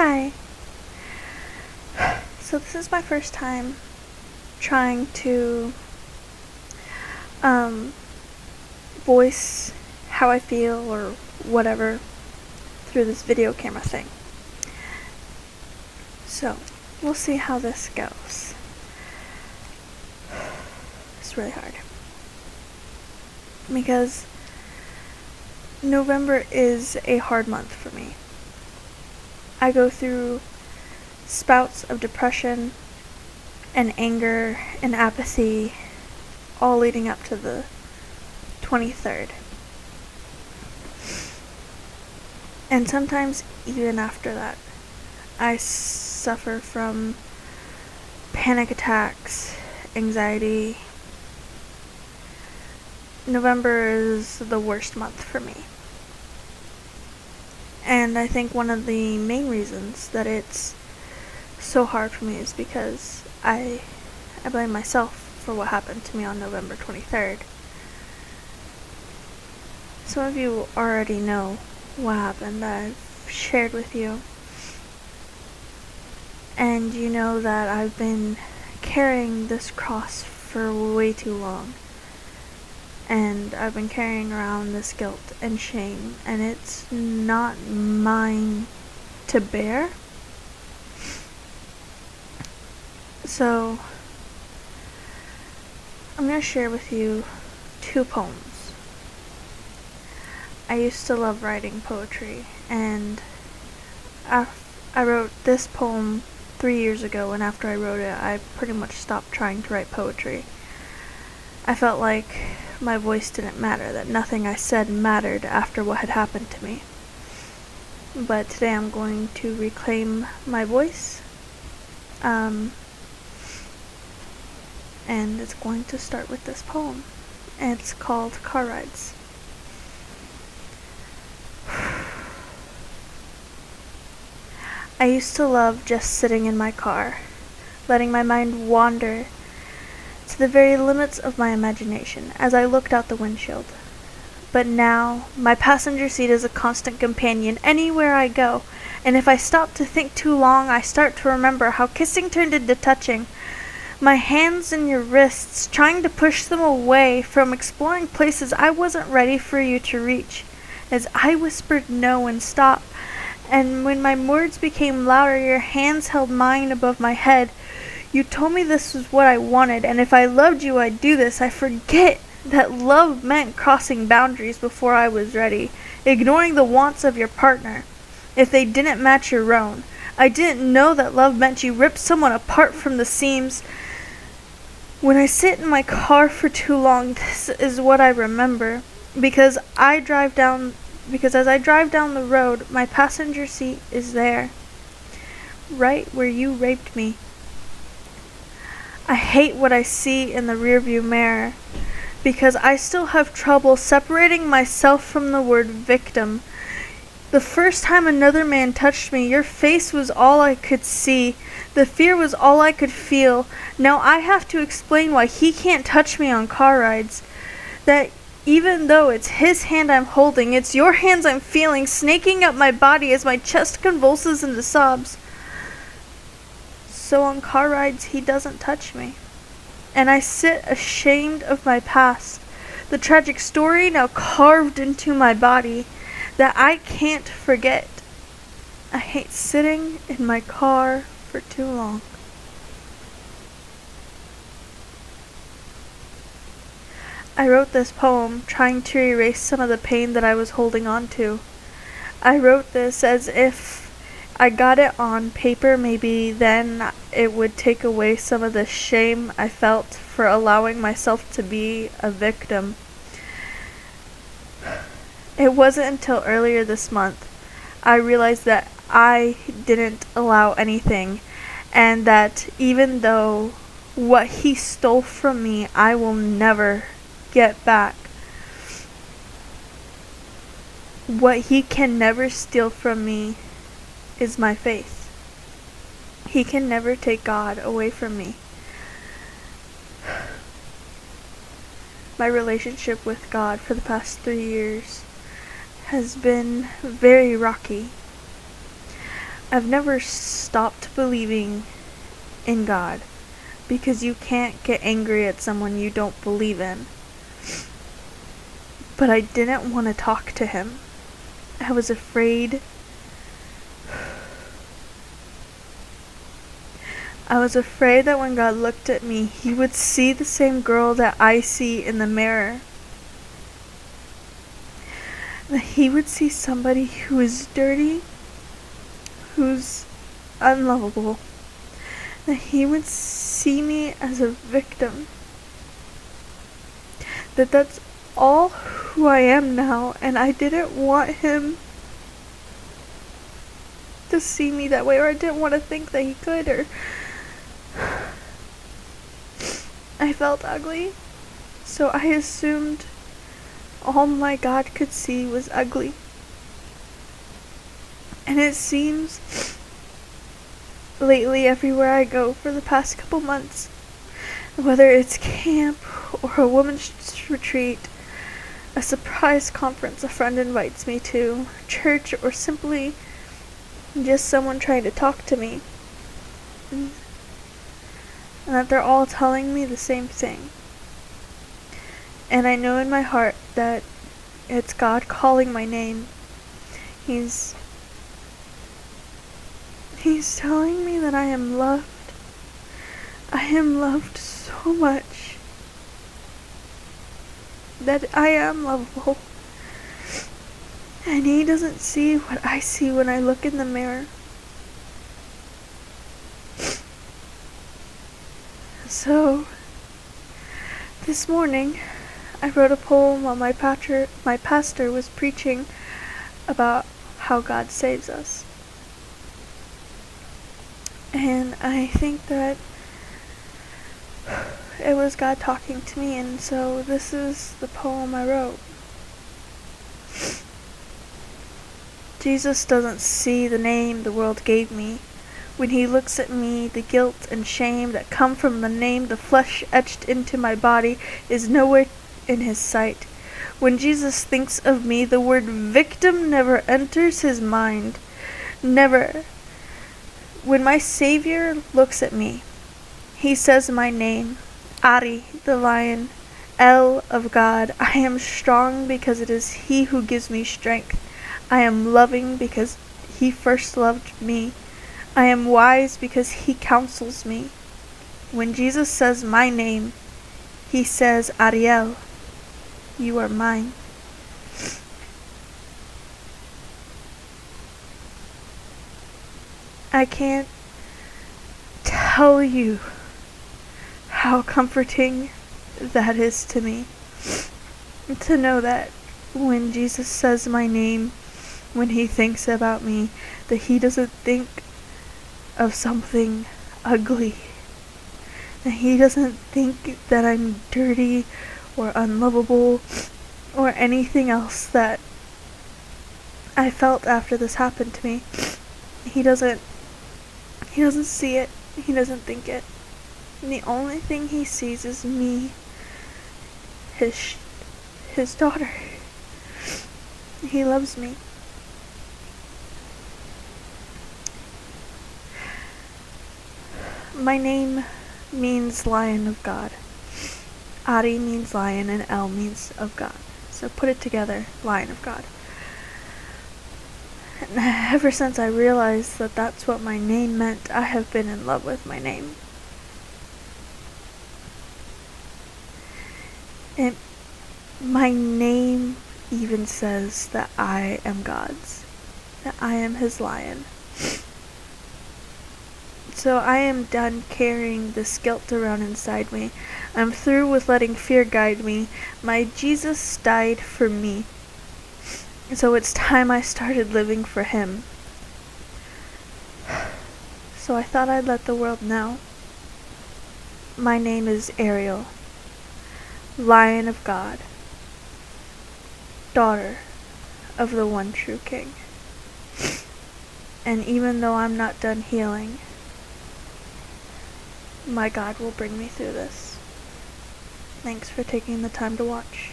Hi. So this is my first time trying to um, voice how I feel or whatever through this video camera thing. So we'll see how this goes. It's really hard because November is a hard month for me. I go through spouts of depression and anger and apathy all leading up to the 23rd. And sometimes even after that, I suffer from panic attacks, anxiety. November is the worst month for me. And I think one of the main reasons that it's so hard for me is because I blame myself for what happened to me on November 23rd. Some of you already know what happened. I've shared with you. And you know that I've been carrying this cross for way too long. And I've been carrying around this guilt and shame, and it's not mine to bear. So, I'm going to share with you 2 poems. I used to love writing poetry, and I wrote this poem 3 years ago, and after I wrote it, I pretty much stopped trying to write poetry. I felt like my voice didn't matter, that nothing I said mattered after what had happened to me. But today I'm going to reclaim my voice, and it's going to start with this poem, and it's called Car Rides. I used to love just sitting in my car, letting my mind wander to the very limits of my imagination as I looked out the windshield. But now, my passenger seat is a constant companion anywhere I go, and if I stop to think too long, I start to remember how kissing turned into touching. My hands in your wrists, trying to push them away from exploring places I wasn't ready for you to reach, as I whispered no and stop. And when my words became louder, your hands held mine above my head. You told me this was what I wanted, and if I loved you, I'd do this. I forget that love meant crossing boundaries before I was ready, ignoring the wants of your partner if they didn't match your own. I didn't know that love meant you ripped someone apart from the seams. When I sit in my car for too long, this is what I remember, because as I drive down the road, my passenger seat is there, right where you raped me. I hate what I see in the rearview mirror, because I still have trouble separating myself from the word victim. The first time another man touched me, your face was all I could see. The fear was all I could feel. Now I have to explain why he can't touch me on car rides. That even though it's his hand I'm holding, it's your hands I'm feeling, snaking up my body as my chest convulses into sobs. So on car rides, he doesn't touch me. And I sit ashamed of my past, the tragic story now carved into my body that I can't forget. I hate sitting in my car for too long. I wrote this poem trying to erase some of the pain that I was holding on to. I wrote this as if I got it on paper, maybe then it would take away some of the shame I felt for allowing myself to be a victim. It wasn't until earlier this month I realized that I didn't allow anything, and that even though what he stole from me I will never get back, what he can never steal from me is my faith. He can never take God away from me. My relationship with God for the past 3 years has been very rocky. I've never stopped believing in God, because you can't get angry at someone you don't believe in. But I didn't want to talk to him. I was afraid. I was afraid that when God looked at me, he would see the same girl that I see in the mirror. That he would see somebody who is dirty, who's unlovable. That he would see me as a victim. That's all who I am now, and I didn't want him to see me that way, or I didn't want to think that he could, or I felt ugly, so I assumed all my God could see was ugly. And it seems lately everywhere I go for the past couple months, whether it's camp or a women's retreat, a surprise conference a friend invites me to, church, or simply just someone trying to talk to me, and that they're all telling me the same thing. And I know in my heart that it's God calling my name. He's telling me that I am loved. I am loved so much. That I am lovable. And he doesn't see what I see when I look in the mirror. So, this morning, I wrote a poem while my pastor was preaching about how God saves us. And I think that it was God talking to me, and so this is the poem I wrote. Jesus doesn't see the name the world gave me. When he looks at me, the guilt and shame that come from the name the flesh etched into my body is nowhere in his sight. When Jesus thinks of me, the word victim never enters his mind. Never. When my Savior looks at me, he says my name, Ari, the lion, El of God. I am strong because it is he who gives me strength. I am loving because he first loved me. I am wise because he counsels me. When Jesus says my name, he says, Ariel, you are mine. I can't tell you how comforting that is to me. To know that when Jesus says my name, when he thinks about me, that he doesn't think of something ugly. That he doesn't think that I'm dirty or unlovable or anything else that I felt after this happened to me. He doesn't see it. He doesn't think it. And the only thing he sees is me, his daughter. He loves me. My name means Lion of God. Ari means lion and El means of God. So put it together, Lion of God. And ever since I realized that that's what my name meant, I have been in love with my name. And my name even says that I am God's, that I am his lion. So I am done carrying this guilt around inside me. I'm through with letting fear guide me. My Jesus died for me. So it's time I started living for him. So I thought I'd let the world know. My name is Ariel, Lion of God, daughter of the one true King. And even though I'm not done healing, my God will bring me through this. Thanks for taking the time to watch.